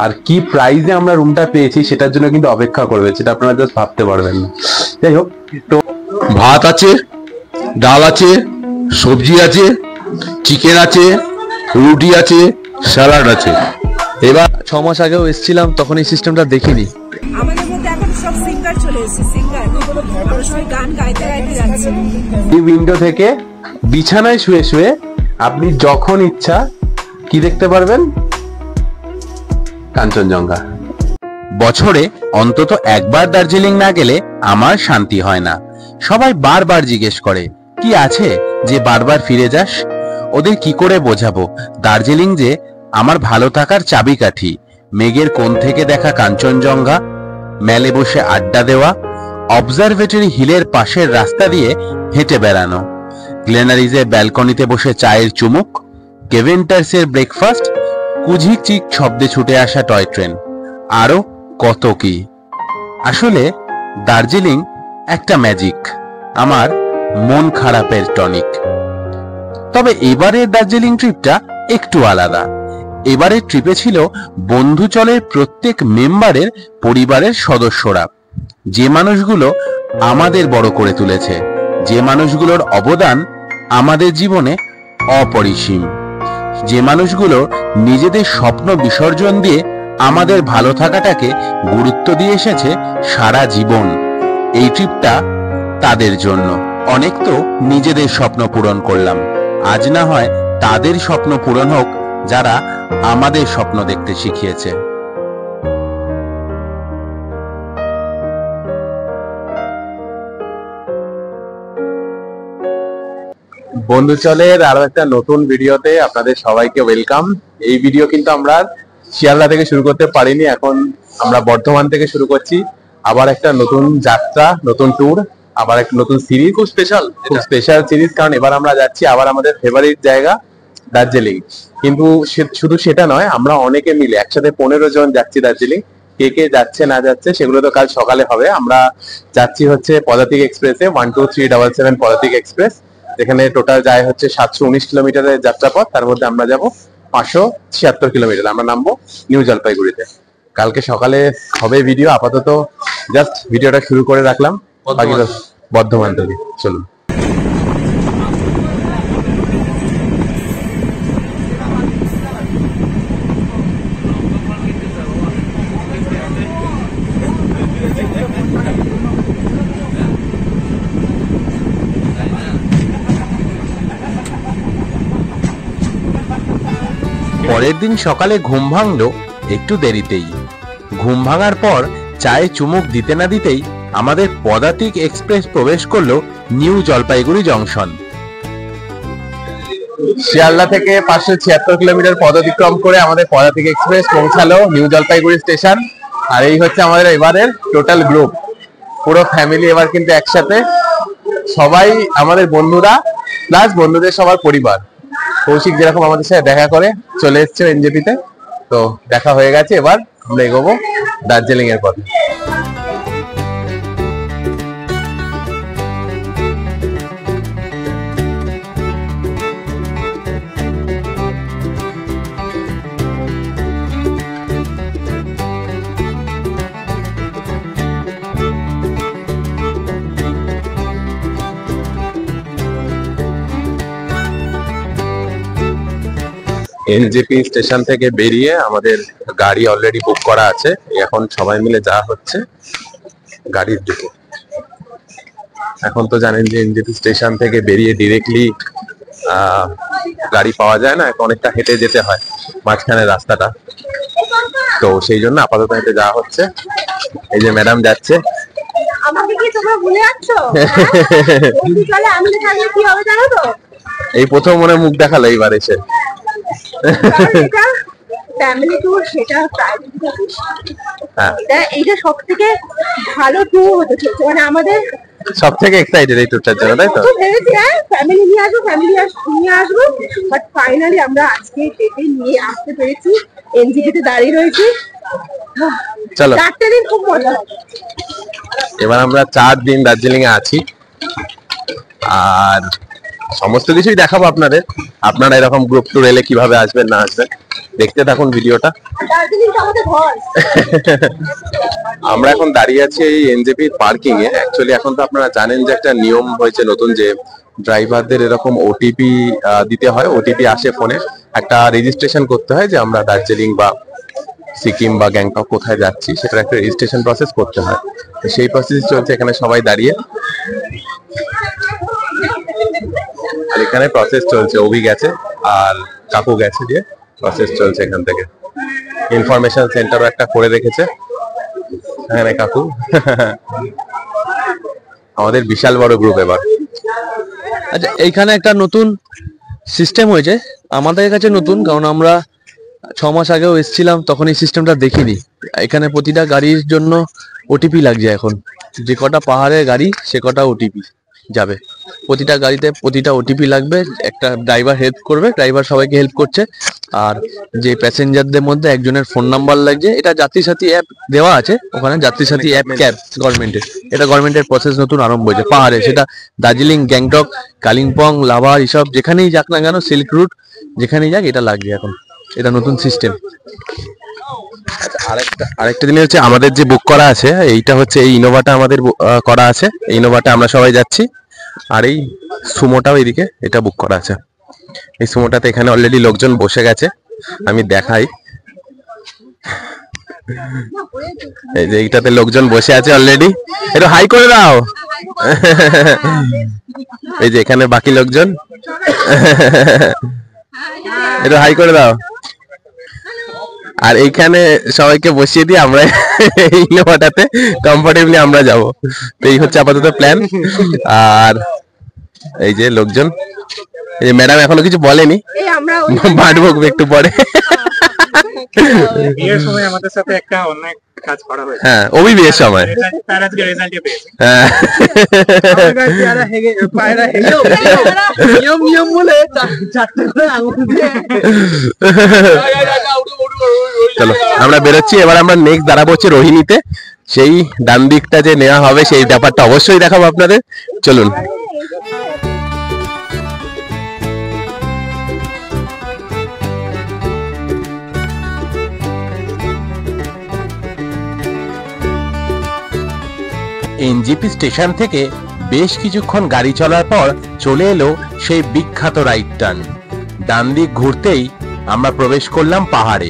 আর কি প্রাইসে আমরা রুমটা পেয়েছি সেটার জন্য কিন্তু অপেক্ষা করবে, সেটা আপনারা জাস্ট ভাবতে পারবেন না। যাই হোক, তো ভাত আছে, ডাল আছে, সবজি আছে, চিকেন আছে, রুটি আছে, স্যালাড আছে। এবার 6 মাস আগেও এসেছিলাম, তখন এই সিস্টেমটা দেখিনি। আমাদের মধ্যে এখন সব সিঙ্গার চলে এসেছে, সিঙ্গার সবাই গান গাইতে গাইতে যাচ্ছে। এই উইন্ডো থেকে বিছানায় শুয়ে শুয়ে আপনি যখন ইচ্ছা কি দেখতে পারবেন? কাঞ্চনজঙ্ঘা। বছরে অন্তত একবার দার্জিলিং না গেলে আমার শান্তি হয় না। সবাই বারবার জিজ্ঞেস করে, কি আছে যে বারবার ফিরে যাস? ওদের কি করে বোঝাবো দার্জিলিং যে আমার ভালো থাকার চাবিকাঠি। মেঘের কোণ থেকে দেখা কাঞ্চনজঙ্ঘা, মেলে বসে আড্ডা দেওয়া, অবজারভেটরি হিলের পাশের রাস্তা দিয়ে হেঁটে বেড়ানো, গ্লেনারিজের ব্যালকনিতে বসে চায়ের চুমুক, কেভেন্টার্সের ব্রেকফাস্ট, কুঝিকচিক শব্দে ছুটে আসা টয় ট্রেন, আরো কত কি। আসলে দার্জিলিং একটা ম্যাজিক, আমার মন খারাপের টনিক। তবে এবারের দার্জিলিং ট্রিপটা একটু আলাদা। এবারের ট্রিপে ছিল বন্ধুচলের প্রত্যেক মেম্বারের পরিবারের সদস্যরা, যে মানুষগুলো আমাদের বড় করে তুলেছে, যে মানুষগুলোর অবদান আমাদের জীবনে অপরিসীম, যে মানুষগুলো নিজেদের স্বপ্ন বিসর্জন দিয়ে আমাদের ভালো থাকাটাকে গুরুত্ব দিয়ে এসেছে সারা জীবন। এই ট্রিপটা তাদের জন্য। অনেক তো নিজেদের স্বপ্ন পূরণ করলাম, আজ না হয় তাদের স্বপ্ন পূরণ হোক যারা আমাদের স্বপ্ন দেখতে শিখিয়েছে। বন্ধুচলের আরো একটা নতুন ভিডিওতে আপনাদের সবাইকে ওয়েলকাম। এই ভিডিও কিন্তু আমরা শিয়ালদা থেকে শুরু করতে পারিনি, এখন আমরা বর্ধমান থেকে শুরু করছি। আবার একটা নতুন যাত্রা, নতুন ট্যুর, আবার একটা নতুন সিরিজ, খুব স্পেশাল সিরিজ। কারণ এবার আমরা যাচ্ছি আবার আমাদের ফেভারিট জায়গা দার্জিলিং। কিন্তু শুধু সেটা নয়, আমরা অনেকে মিলে একসাথে 15 জন যাচ্ছি দার্জিলিং। কে কে যাচ্ছে না যাচ্ছে সেগুলো তো কাল সকালে হবে। আমরা যাচ্ছি হচ্ছে পদাতিক এক্সপ্রেসে, 12377 পদাতিক এক্সপ্রেস, যেখানে টোটাল যায় হচ্ছে 719 কিলোমিটারের যাত্রাপথ। তার মধ্যে আমরা যাব 576 কিলোমিটার। আমরা নামবো নিউ জলপাইগুড়িতে। কালকে সকালে হবে ভিডিও। আপাতত জাস্ট ভিডিওটা শুরু করে রাখলাম বাকি বর্ধমান থেকে। চলুন। পরের দিন সকালে ঘুম ভাঙলো একটু দেরিতেই। ঘুম ভাঙার পর চায়ে চুমুক দিতে না দিতেই আমাদের পদাতিক এক্সপ্রেস প্রবেশ করলো নিউ জলপাইগুড়ি জংশন। শিয়ালদা থেকে 576 কিলোমিটার পথ অতিক্রম করে আমাদের পদাতিক এক্সপ্রেস পৌঁছালো নিউ জলপাইগুড়ি স্টেশন। আর এই হচ্ছে আমাদের এবারের টোটাল গ্রুপ, পুরো ফ্যামিলি এবার কিন্তু একসাথে। সবাই আমাদের বন্ধুরা প্লাস বন্ধুদের সবার পরিবার। কৌশিক যেরকম আমাদের সাথে দেখা করে চলে এসছে এনজেপিতে, তো দেখা হয়ে গেছে। এবার আমরা এগোবো দার্জিলিং এর পথে। এনজেপি স্টেশন থেকে বেরিয়ে আমাদের গাড়ি অলরেডি বুক করা আছে। এখন সবাই মিলে যাওয়া হচ্ছে গাড়ির দিকে। এখন তো জানেন যে এনজেপি স্টেশন থেকে বেরিয়ে ডিরেক্টলি গাড়ি পাওয়া যায় না, অনেকটা হেঁটে যেতে হয় মাঝখানে রাস্তাটা। তো সেই জন্য আপাতত হেঁটে যাওয়া হচ্ছে। এই যে ম্যাডাম যাচ্ছে। আমাকে কি তোমরা ভুলে যাচ্ছো? চলে আমি থাকলে কি হবে জানো তো? এই প্রথম মনে মুখ দেখালো এইবার এসে। ফ্যামিলি ট্যুর, সেটা প্রাইভেট ট্যুর। হ্যাঁ, এইটা সবথেকে ভালো ট্যুর হতে চলেছে, মানে আমাদের সবথেকে এক্সাইটেড এই ট্যুরটার জন্য, তাই তো? ভেবেছি ফ্যামিলি নিয়ে আসবো, নিয়ে আসবো, বাট ফাইনালি আমরা আজকে ডেটে নিয়ে আসতে পেরেছি। এনজিপিতে দাঁড়িয়ে রয়েছি। চলো, 4 দিন খুব মজা হবে। এবার আমরা 4 দিন দার্জিলিং এ আছি। আর সমস্ত কিছুই দেখাবো আপনাদের। আপনারা এরকম গ্রুপ ট্যুর এলে কিভাবে আসবেন না আসবেন দেখতে থাকুন ভিডিওটা। দার্জিলিংটা আমাদের ঘর। আমরা এখন দাঁড়িয়ে আছি এই এনজেপির পার্কিং এ। অ্যাকচুয়ালি এখন তো আপনারা জানেন যে একটা নিয়ম হয়েছে নতুন, যে ড্রাইভারদের এরকম ওটিপি দিতে হয়। ওটিপি আসে ফোনে, একটা রেজিস্ট্রেশন করতে হয় যে আমরা দার্জিলিং বা সিকিম বা গ্যাংটক কোথায় যাচ্ছি, সেটার একটা রেজিস্ট্রেশন প্রসেস করতে হয়। তো সেই প্রসেস চলছে এখানে, সবাই দাঁড়িয়ে। আর এখানে প্রসেস চলছে, অভি গেছে আর কাকু গেছে, দিয়ে প্রসেস চলছে এখান থেকে। ইনফরমেশন সেন্টারও একটা করে রেখেছে এখানে কাকু। আমাদের বিশাল বড় গ্রুপ এবার। আচ্ছা, এইখানে একটা নতুন সিস্টেম হয়েছে, আমাদের কাছে নতুন, কারণ আমরা 6 মাস আগেও এসেছিলাম, তখন এই সিস্টেমটা দেখিনি। এখানে প্রতিটা গাড়ির জন্য ওটিপি লাগছে এখন। যে কটা পাহাড়ের গাড়ি সে কটা ওটিপি যাবে, প্রতিটা গাড়িতে প্রতিটা ওটিপি লাগবে। একটা ড্রাইভার হেল্প করবে, ড্রাইভার সবাইকে হেল্প করছে। আর যে প্যাসেঞ্জারদের মধ্যে একজনের ফোন নাম্বার লাগছে। এটা যাত্রী সাথী অ্যাপ দেওয়া আছে ওখানে, যাত্রী সাথী অ্যাপ ক্যাব গভর্নমেন্টের। এটা গভর্নমেন্টের প্রসেস নতুন আরম্ভ হয়েছে পাহাড়ে, সেটা দার্জিলিং, গ্যাংটক, কালিম্পং, লাভা, এইসব যেখানেই যাক না কেন, সিল্ক রুট যেখানেই যাক এটা লাগছে এখন। এটা নতুন সিস্টেম। আরেকটা জিনিস হচ্ছে, আমাদের যে বুক করা আছে এইটা হচ্ছে এই ইনোভাটা আমাদের করা আছে। এই ইনোভাটা আমরা সবাই যাচ্ছি। আর এই সুমোটাও এইদিকে এটা বুক করা আছে। এই সুমোটাতে এখানে অলরেডি লোকজন বসে গেছে, আমি দেখাই। এই যে এইটাতে লোকজন বসে আছে অলরেডি, একটু হাই করে দাও। এই যে এখানে বাকি লোকজন, একটু হাই করে দাও। আর এইখানে সবাইকে বসিয়ে দিয়ে আমরা এই ইনোভাটাতে কমফোর্টেবলি আমরা যাব। তো এই হচ্ছে আপাতত প্ল্যান। আর এই যে লোকজন, এই যে ম্যাডাম এখনো কিছু বলেনি, বাট বকবে একটু পরে। বিয়ের সময় আমাদের সাথে একটা অনেক কাজ করা হয়েছে। হ্যাঁ, ওই বিয়ের সময়। তার আজকে রেজাল্টে পেয়েছে। হ্যাঁ, নিয়ম বলে চারটে করে আঙুল দিয়ে। চলো আমরা বেরোচ্ছি। এবার আমরা নেক্সট দাঁড়াবো হচ্ছে রোহিণীতে। সেই ডান দিকটা যে নেওয়া হবে সেই ব্যাপারটা অবশ্যই দেখাবো আপনাদের। চলুন। এনজেপি স্টেশন থেকে বেশ কিছুক্ষণ গাড়ি চলার পর চলে এলো সেই বিখ্যাত রাইট টার্ন। ডান দিক ঘুরতেই আমরা প্রবেশ করলাম পাহাড়ে।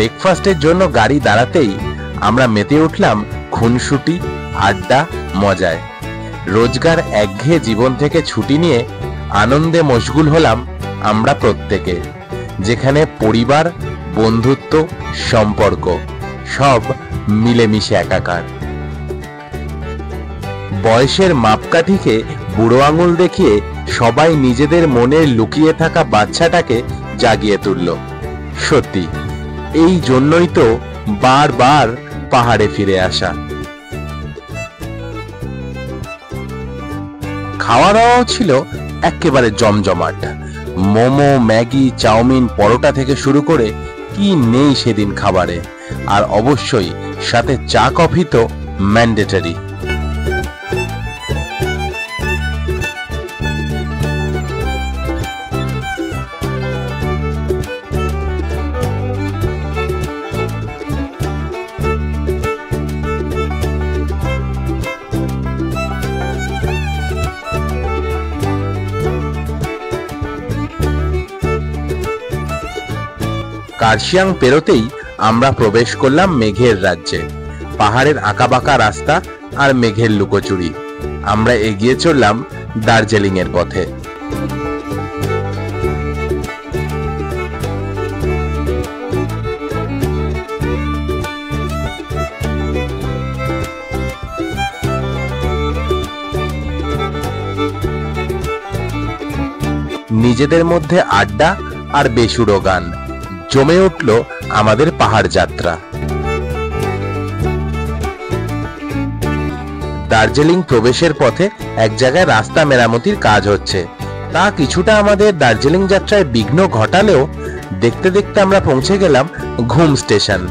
ব্রেকফাস্টের জন্য গাড়ি দাঁড়াতেই আমরা মেতে উঠলাম খুনসুটি, আড্ডা, মজায়। রোজগার একঘেয়ে জীবন থেকে ছুটি নিয়ে আনন্দে মশগুল হলাম আমরা প্রত্যেকে, যেখানে পরিবার, বন্ধুত্ব, সম্পর্ক সব মিলেমিশে একাকার। বয়সের মাপকাঠিকে বুড়ো আঙুল দেখিয়ে সবাই নিজেদের মনের লুকিয়ে থাকা বাচ্চাটাকে জাগিয়ে তুলল। সত্যি এই জন্যই তো বারবার পাহাড়ে ফিরে আসা। খাওয়া দাওয়াও ছিল একেবারে জমজমাট। মোমো, ম্যাগি, চাউমিন, পরোটা থেকে শুরু করে কি নেই সেদিন খাবারে। আর অবশ্যই সাথে চা কফি তো ম্যান্ডেটরি। কার্শিয়াং পেরোতেই আমরা প্রবেশ করলাম মেঘের রাজ্যে। পাহাড়ের আঁকাবাঁকা রাস্তা আর মেঘের লুকোচুরি। আমরা এগিয়ে চললাম দার্জিলিং এর পথে। নিজেদের মধ্যে আড্ডা আর বেসুরো গান, জমে উঠল আমাদের পাহাড় যাত্রা। দার্জিলিং প্রবেশের পথে এক জায়গায় রাস্তা মেরামতির কাজ হচ্ছে। তা কিছুটা আমাদের দার্জিলিং যাত্রায় বিঘ্ন ঘটালেও দেখতে দেখতে আমরা পৌঁছে গেলাম ঘুম স্টেশন।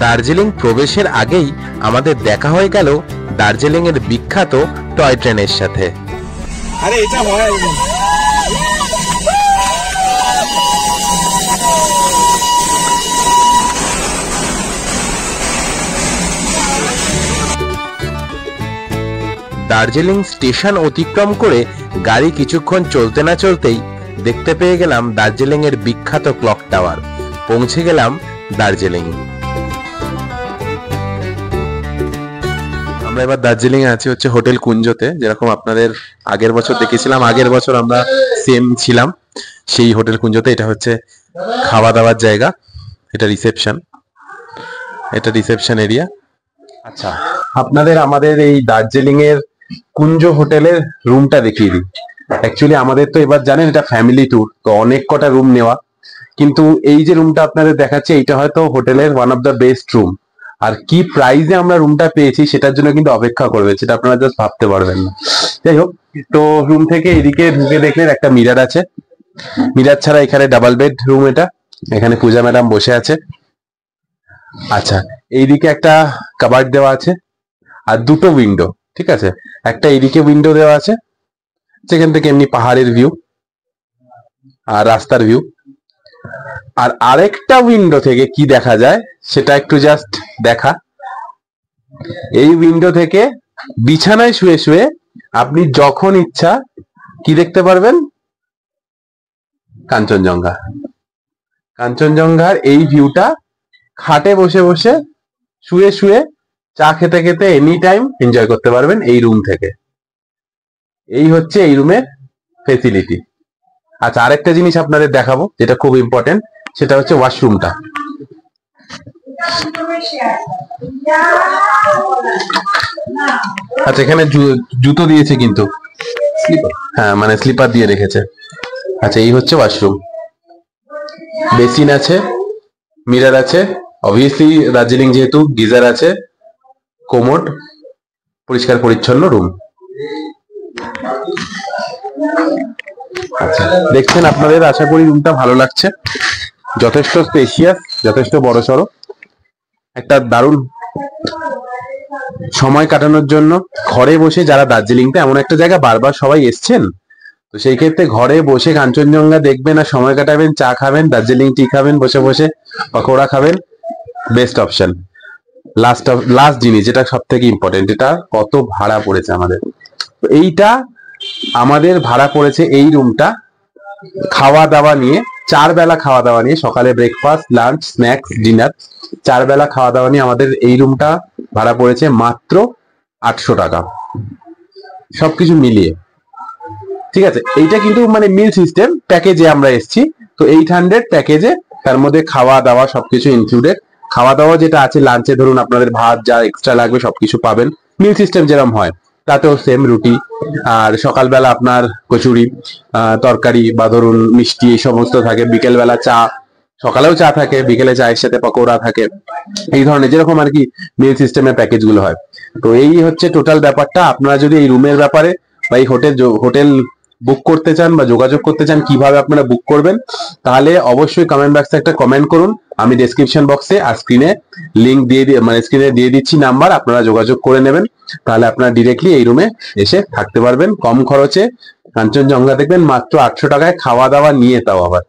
দার্জিলিং প্রবেশের আগেই আমাদের দেখা হয়ে গেল দার্জিলিং এর বিখ্যাত টয় ট্রেনের সাথে। দার্জিলিং স্টেশন অতিক্রম করে গাড়ি কিছুক্ষণ চলতে না চলতেই দেখতে পেয়ে গেলাম দার্জিলিং এর বিখ্যাত ক্লক টাওয়ার। পৌঁছে গেলাম দার্জিলিং। আমরা এবার দার্জিলিং এ আছি হচ্ছে হোটেল কুঞ্জতে, যেরকম আপনাদের আগের বছর দেখেছিলাম। আগের বছর আমরা সেম ছিলাম সেই হোটেল কুঞ্জতে। এটা হচ্ছে খাওয়া দাওয়ার জায়গা, এটা রিসেপশন এরিয়া। আচ্ছা, আপনাদের আমাদের এই দার্জিলিং এর কুঞ্জ হোটেলের রুমটা দেখিয়ে দিই। অ্যাকচুয়ালি আমাদের তো এবার জানেন এটা ফ্যামিলি ট্যুর, তো অনেক কটা রুম নেওয়া, কিন্তু এই যে রুমটা আপনাদের দেখাচ্ছে এইটা হয়তো হোটেলের one of the best room. আর কি প্রাইসে আমরা রুমটা পেয়েছি সেটার জন্য কিন্তু অপেক্ষা করবে, সেটা আপনারা জাস্ট ভাবতে পারবেন না। যাই হোক, তো রুম থেকে এদিকে ঢুকে দেখলেন একটা মিরার আছে। মিরার ছাড়া এখানে ডাবল বেড রুম, এখানে পূজা ম্যাডাম বসে আছে। আচ্ছা, এইদিকে একটা কাবার্ড দেওয়া আছে আর দুটো উইন্ডো, ঠিক আছে। একটা এইদিকে উইন্ডো দেওয়া আছে যেখান থেকে এমনি পাহাড়ের ভিউ আর রাস্তার ভিউ। আর আরেকটা উইন্ডো থেকে কি দেখা যায় সেটা একটু জাস্ট দেখা। এই উইন্ডো থেকে বিছানায় শুয়ে শুয়ে আপনি যখন ইচ্ছা কি দেখতে পারবেন, কাঞ্চনজঙ্ঘার এই ভিউটা খাটে বসে বসে শুয়ে শুয়ে চা খেতে খেতে এনি টাইম এনজয় করতে পারবেন এই রুম থেকে। এই হচ্ছে এই রুমের ফেসিলিটি। আচ্ছা, আরেকটা জিনিস আপনাদের দেখাবো যেটা খুব ইম্পর্টেন্ট, সেটা হচ্ছে ওয়াশরুমটা। আচ্ছা, এখানে জুতো দিয়েছে কিন্তু হ্যাঁ, মানে স্লিপার দিয়ে রেখেছে। আচ্ছা, এই হচ্ছে ওয়াশরুম। বেসিন আছে, মিরর আছে, অবভিয়াসলি দার্জিলিং যেহেতু গিজার আছে, কোমোড, পরিষ্কার পরিচ্ছন্ন রুম। আচ্ছা, দেখছেন আপনাদের আশা করি রুমটা ভালো লাগছে। যথেষ্ট স্পেশিয়াস, যথেষ্ট বড়সড়, একটা দারুণ সময় কাটানোর জন্য ঘরে বসে যারা দার্জিলিংতে এমন একটা জায়গা বারবার সবাই এসছেন, তো সেই ক্ষেত্রে ঘরে বসে কাঞ্চনজঙ্ঘা দেখবেন আর সময় কাটাবেন, চা খাবেন, দার্জিলিং টি খাবেন, বসে বসে পকোড়া খাবেন, বেস্ট অপশন। লাস্ট জিনিস যেটা সব থেকে ইম্পর্টেন্ট, এটা কত ভাড়া পড়েছে আমাদের। তো এইটা আমাদের ভাড়া পড়েছে এই রুমটা খাওয়া দাওয়া নিয়ে, 4 বেলা খাওয়া দাওয়া নিয়ে, সকালে ব্রেকফাস্ট, লাঞ্চ, স্ন্যাক্স, ডিনার, 4 বেলা খাওয়া দাওয়া নিয়ে আমাদের এই রুমটা ভাড়া পড়েছে মাত্র 800 টাকা, সবকিছু মিলিয়ে। ঠিক আছে, এইটা কিন্তু মানে মিল সিস্টেম প্যাকেজে আমরা এসেছি, তো 800 প্যাকেজে, তার মধ্যে খাওয়া দাওয়া সবকিছু ইনক্লুডেড। খাওয়া দাওয়া যেটা আছে লাঞ্চে ধরুন আপনাদের ভাত যা এক্সট্রা লাগবে সবকিছু পাবেন, মিল সিস্টেম যেরকম হয় তাতেও সেম রুটি, আর সকালবেলা আপনার কচুরি, তরকারি বা ধরুন মিষ্টি এই সমস্ত থাকে, বিকেলবেলা চা, সকালেও চা থাকে, বিকেলে চায়ের সাথে পকোড়া থাকে, এই ধরনের যেরকম আর কি মিল সিস্টেমের প্যাকেজ গুলো হয়। তো এই হচ্ছে টোটাল ব্যাপারটা। আপনারা যদি এই রুমের ব্যাপারে বা এই হোটেল বুক করতে চান বা যোগাযোগ করতে চান কিভাবে আপনারা বুক করবেন, তাহলে অবশ্যই কমেন্ট বক্সে একটা কমেন্ট করুন। আমি ডেসক্রিপশন বক্সে আর স্ক্রিনে লিঙ্ক স্ক্রিনে দিয়ে দিচ্ছি নাম্বার, আপনারা যোগাযোগ করে নেবেন, তাহলে আপনারা ডিরেক্টলি এই রুমে এসে থাকতে পারবেন কম খরচে। কাঞ্চনজঙ্ঘা দেখবেন মাত্র 800 টাকায়, খাওয়া দাওয়া নিয়ে, তাও আবার।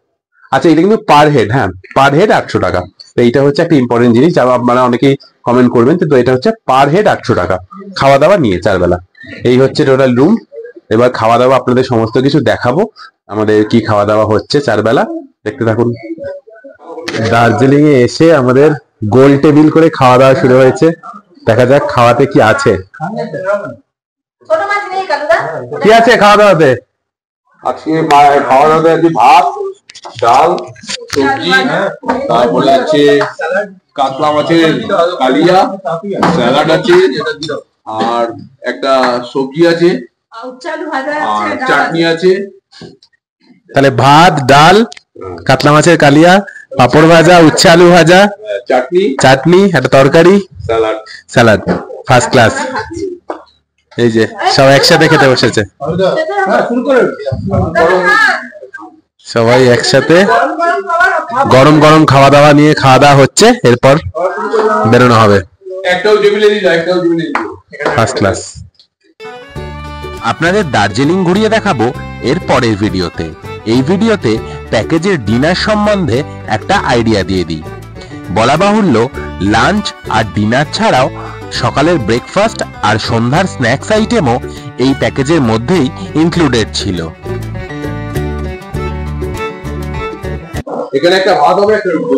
আচ্ছা, এটা কিন্তু পার হেড, হ্যাঁ পার হেড 800 টাকা। তো এইটা হচ্ছে একটা ইম্পর্টেন্ট জিনিস, যা আপনারা অনেকেই কমেন্ট করবেন। তো এটা হচ্ছে পার হেড 800 টাকা, খাওয়া দাওয়া নিয়ে 4 বেলা। এই হচ্ছে টোটাল রুম। এবার খাওয়া দাওয়া আপনাদের সমস্ত কিছু দেখাবো, আমাদের কি খাওয়া দাওয়া হচ্ছে 4 বেলা, দেখতে থাকুন। দার্জিলিং এ এসে আমাদের গোল টেবিল করে খাওয়া দাওয়া শুরু হয়েছে, দেখা যাক খাওয়াতে কি আছে। কি আছে খাওয়া দাওয়াতে? আজকে খাওয়া দাওয়াতে ভাত, ডাল, সবজি, তারপরে আছে কাতলা মাছের কালিয়া, স্যালাড আছে, আর একটা সবজি আছে, আর চাটনি আছে। তাহলে ভাত, ডাল, কাতলা মাছের কালিয়া, পাপড় ভাজা, উচ্ছে আলু ভাজা, চাটনি, চাটনি, একটা তরকারি, স্যালাড। স্যালাড। First class. এই যে সব একসাথে খেতে বসেছে, সবাই একসাথে গরম গরম খাওয়া দাওয়া নিয়ে খাওয়া দাওয়া হচ্ছে, এরপর বেরোনো হবে। একটাও টেবিলে দিল, একটাও টেবিলে দিল। First class. আপনাদের দার্জিলিং ঘুরিয়ে দেখাবো এর পরের ভিডিওতে। এই ভিডিওতে প্যাকেজের ডিনার সম্বন্ধে একটা আইডিয়া দিয়ে দিই। বলা বাহুল্য, লাঞ্চ আর ডিনার ছাড়াও সকালের ব্রেকফাস্ট আর সন্ধ্যার স্ন্যাক্স আইটেমও এই প্যাকেজের মধ্যেই ইনক্লুডেড ছিল। এখানে একটা ভাত হবে, একটা রুটি।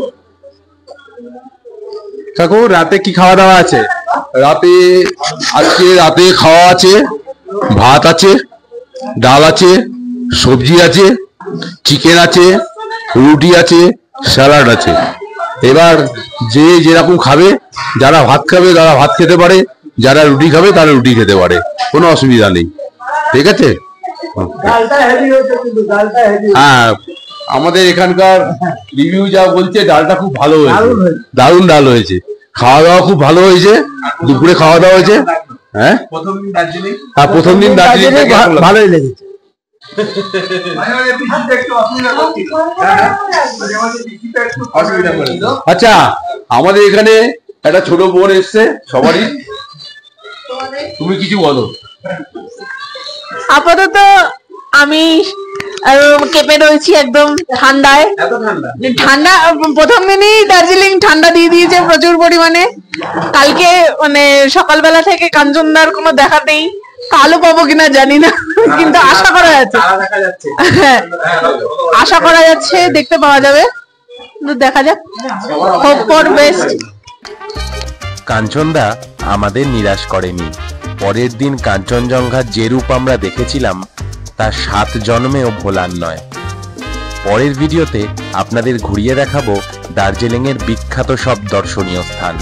কাকু রাতে কি খাওয়া দাওয়া আছে? আজকে রাতে খাওয়া আছে, ভাত আছে, ডাল আছে, সবজি আছে, চিকেন আছে, রুটি আছে, স্যালাড আছে। এবার যে যেরকম খাবে, যারা ভাত খাবে তারা ভাত খেতে পারে, যারা রুটি খাবে তারা রুটি খেতে পারে, কোনো অসুবিধা নেই। ঠিক আছে? হ্যাঁ, আমাদের এখানকার রিভিউ যা বলছে ডালটা খুব ভালো হয়েছে, দারুণ ডাল হয়েছে, খাওয়া দাওয়া খুব ভালো হয়েছে, দুপুরে খাওয়া দাওয়া হয়েছে। হ্যাঁ, প্রথম দিন দার্জিলিং ভালোই লেগেছে। আচ্ছা, আমাদের এখানে একটা ছোট বোন এসছে সবারই, তুমি কিছু বলো। আপাতত আমি কেঁপে রয়েছি একদম ঠান্ডায়। ঠান্ডা প্রথম দিনই দার্জিলিং ঠান্ডা দিয়ে দিয়েছে প্রচুর পরিমাণে। কালকে মানে সকালবেলা থেকে কাঞ্চনদার কোনো দেখা নেই, কালো পাবো কিনা জানি না, কিন্তু আশা করা যাচ্ছে, হ্যাঁ আশা করা যাচ্ছে দেখতে পাওয়া যাবে, দেখা যাক, হোপ ফর বেস্ট। কাঞ্চনদা আমাদের নিরাশ করেনি। পরের দিন কাঞ্চনজঙ্ঘার যে রূপ আমরা দেখেছিলাম তা 7 জন্মেও ভোলার নয়। পরের ভিডিওতে আপনাদের ঘুরিয়ে দেখাবো দার্জিলিং এর বিখ্যাত সব দর্শনীয় স্থান।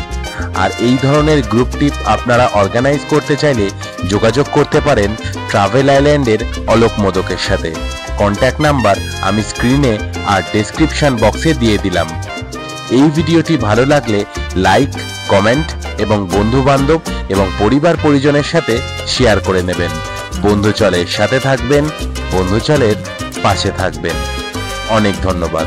আর এই ধরনের গ্রুপ ট্রিপ আপনারা অর্গানাইজ করতে চাইলে যোগাযোগ করতে পারেন ট্রাভেল আইল্যান্ডের অলোক মোদকের সাথে। কন্ট্যাক্ট নাম্বার আমি স্ক্রিনে আর ডেসক্রিপশন বক্সে দিয়ে দিলাম। এই ভিডিওটি ভালো লাগলে লাইক, কমেন্ট এবং বন্ধু বান্ধব এবং পরিবার পরিজনের সাথে শেয়ার করে নেবেন। বন্ধু চলের সাথে থাকবেন, বন্ধু চলের পাশে থাকবেন। অনেক ধন্যবাদ।